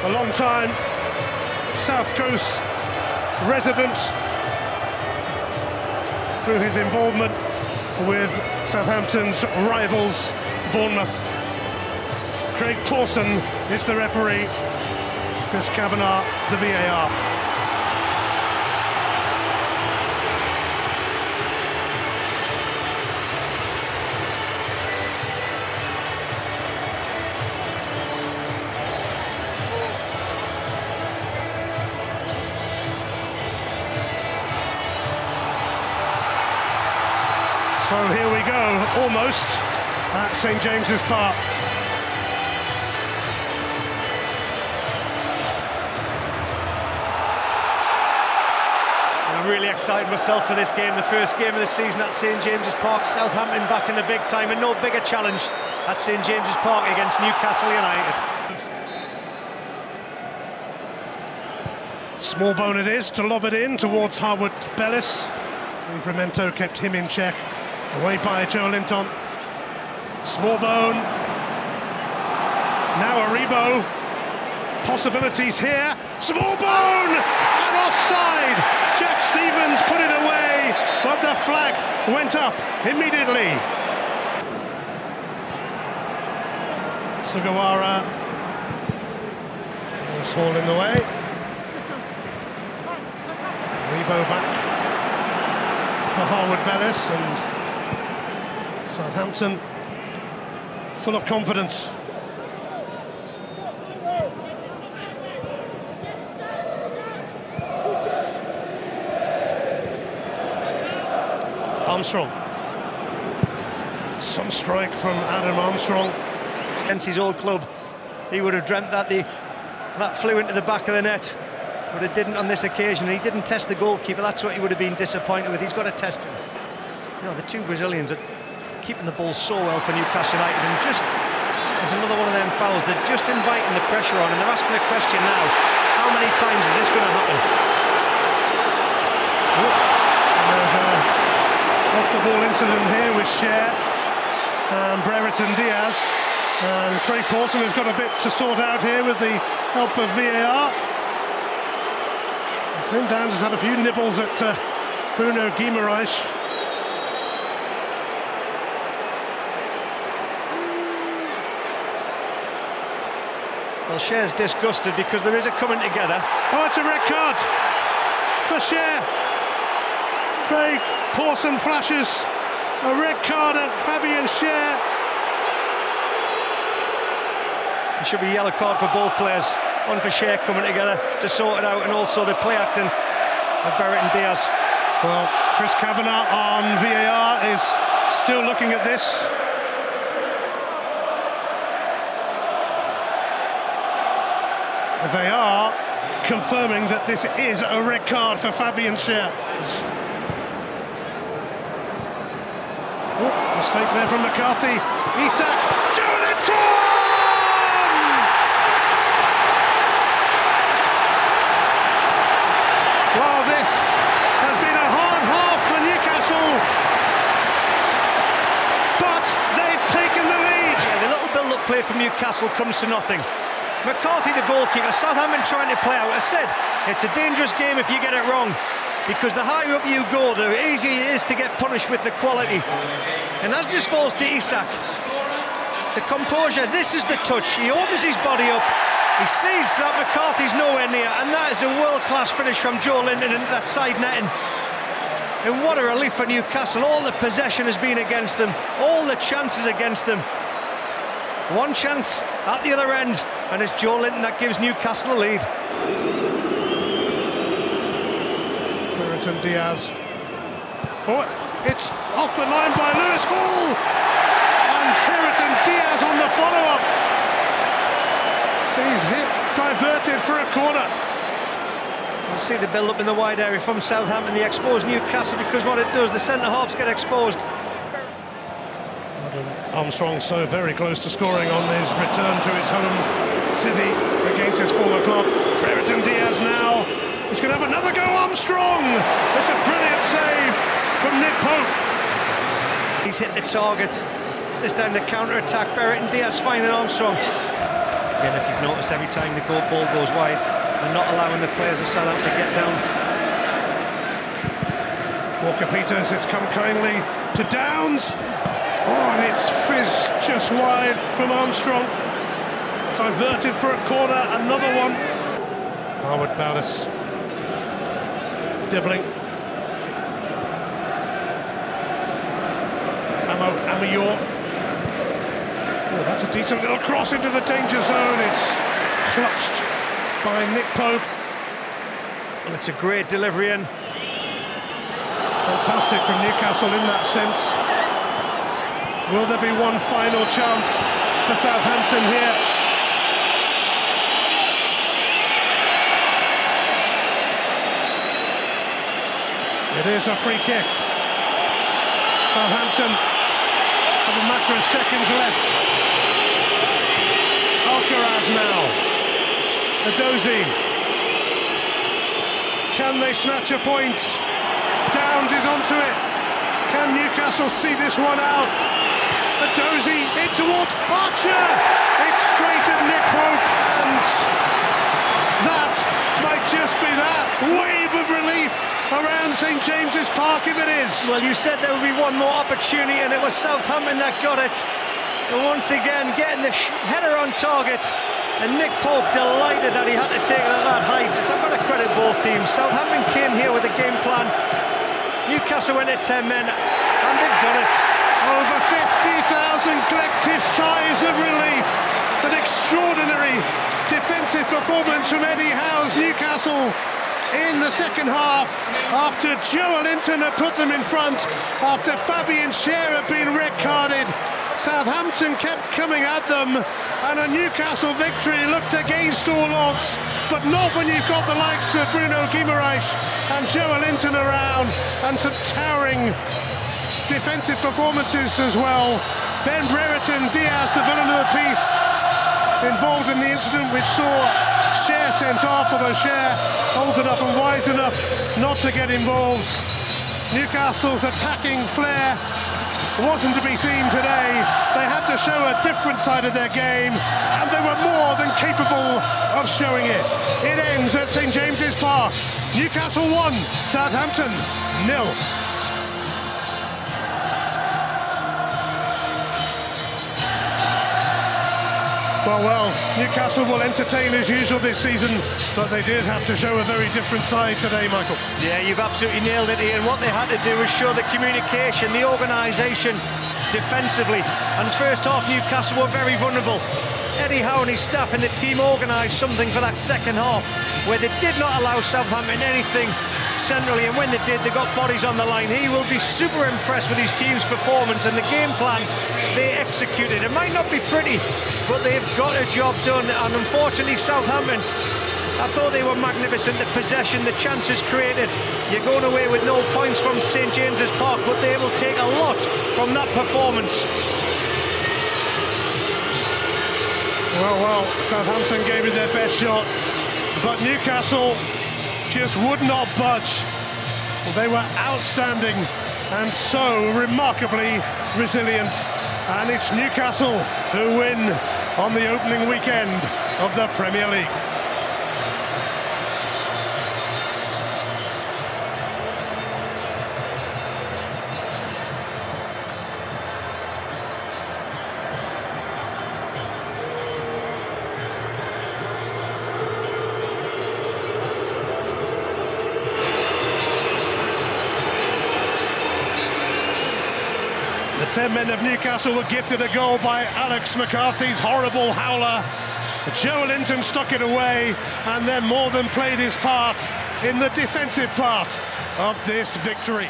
a long time South Coast resident through his involvement with Southampton's rivals Bournemouth. Craig Pawson is the referee, Chris Kavanagh the VAR. So here we go, almost at St James's Park. I'm really excited myself for this game, the first game of the season at St James's Park. Southampton back in the big time, and no bigger challenge at St James's Park against Newcastle United. Small bone it is to lob it in towards Harwood Bellis. Livramento kept him in check. Away by Joelinton. Small bone. Now Aribo. Possibilities here. Small bone! And offside! Jack Stevens put it away, but the flag went up immediately. Sugawara. Was Hall in the way. Aribo back for Harwood Bellis, and Southampton full of confidence. Armstrong. Some strike from Adam Armstrong. Against his old club, he would have dreamt that that flew into the back of the net, but it didn't on this occasion. He didn't test the goalkeeper. That's what he would have been disappointed with. He's got to test, the two Brazilians are keeping the ball so well for Newcastle United, and just there's another one of them fouls. They're just inviting the pressure on, and they're asking the question now: how many times is this going to happen? There's a off-the-ball incident here with Schar and Brereton Diaz, and Craig Pawson has got a bit to sort out here with the help of VAR. Flynn Downs has had a few nibbles at Bruno Guimaraes. Well, Shar's disgusted because there is a coming together. Oh, it's a red card for Schar. Craig Pawson flashes a red card at Fabian Schar. It should be a yellow card for both players. One for Schar coming together to sort it out, and also the play acting of Brereton Diaz. Well, Chris Kavanagh on VAR is still looking at this. They are confirming that this is a red card for Fabian Schar. Mistake there from McCarthy. Isak. Joelinton! Well, this has been a hard half for Newcastle, but they've taken the lead. Yeah, the little build-up play from Newcastle comes to nothing. McCarthy, the goalkeeper, Southampton trying to play out. I said, it's a dangerous game if you get it wrong, because the higher up you go, the easier it is to get punished with the quality. And as this falls to Isak, the composure, this is the touch. He opens his body up, he sees that McCarthy's nowhere near, and that is a world-class finish from Joelinton into that side netting. And what a relief for Newcastle. All the possession has been against them, all the chances against them. One chance at the other end, and it's Joelinton that gives Newcastle the lead. Brereton Diaz. Oh, it's off the line by Lewis Hall, and Brereton Diaz on the follow-up. Sees hit diverted for a corner. We'll see the build-up in the wide area from Southampton. They expose Newcastle, because what it does, the centre-halves get exposed. Armstrong so very close to scoring on his return to his home city against his former club. Brereton Diaz now. He's going to have another go, Armstrong! It's a brilliant save from Nick Pope. He's hit the target. This time the counter-attack. Brereton Diaz finding Armstrong. Again, if you've noticed, every time the ball goes wide, they're not allowing the players of Southampton to get down. Walker Peters, it's come kindly to Downs. Oh, and it's fizzed just wide from Armstrong. Diverted for a corner, another one. Harwood Ballas dribbling. Amayor. Oh, that's a decent little cross into the danger zone. It's clutched by Nick Pope. Well, it's a great delivery in. Fantastic from Newcastle in that sense. Will there be one final chance for Southampton here? It is a free kick. Southampton have a matter of seconds left. Alcaraz now. Edozie. Can they snatch a point? Downs is onto it. Can Newcastle see this one out? Edozie in towards Archer. It's straight at Nick Pope, and that might just be that wave of relief around St James's Park if it is. Well, you said there would be one more opportunity, and it was Southampton that got it. And once again, getting the header on target. And Nick Pope delighted that he had to take it at that height. So I've got to credit both teams. Southampton came here with a game plan. Newcastle went at 10 men, and they've done it. Over 50,000 collective sighs of relief. An extraordinary defensive performance from Eddie Howe's Newcastle in the second half, after Joelinton had put them in front, after Fabian Schar had been red-carded. Southampton kept coming at them, and a Newcastle victory looked against all odds, but not when you've got the likes of Bruno Guimaraes and Joelinton around, and some towering defensive performances as well. Ben Brereton Diaz, the villain of the piece, involved in the incident which saw Schar sent off, although Schar old enough and wise enough not to get involved. Newcastle's attacking flair wasn't to be seen today. They had to show a different side of their game, and they were more than capable of showing it. It ends at St James's Park. Newcastle 1, Southampton 0. Well, Newcastle will entertain as usual this season, but they did have to show a very different side today, Michael. Yeah, you've absolutely nailed it, Ian. What they had to do was show the communication, the organisation defensively. And first half, Newcastle were very vulnerable. Eddie Howe and his staff and the team organised something for that second half, where they did not allow Southampton anything centrally, and when they did, they got bodies on the line. He will be super impressed with his team's performance and the game plan they executed. It might not be pretty, but they've got a job done, and unfortunately Southampton, I thought they were magnificent. The possession, the chances created. You're going away with no points from St James's Park, but they will take a lot from that performance. Well, Southampton gave it their best shot, but Newcastle just would not budge. They were outstanding and so remarkably resilient. And it's Newcastle who win on the opening weekend of the Premier League. The 10 men of Newcastle were gifted a goal by Alex McCarthy's horrible howler. Joelinton stuck it away and then more than played his part in the defensive part of this victory.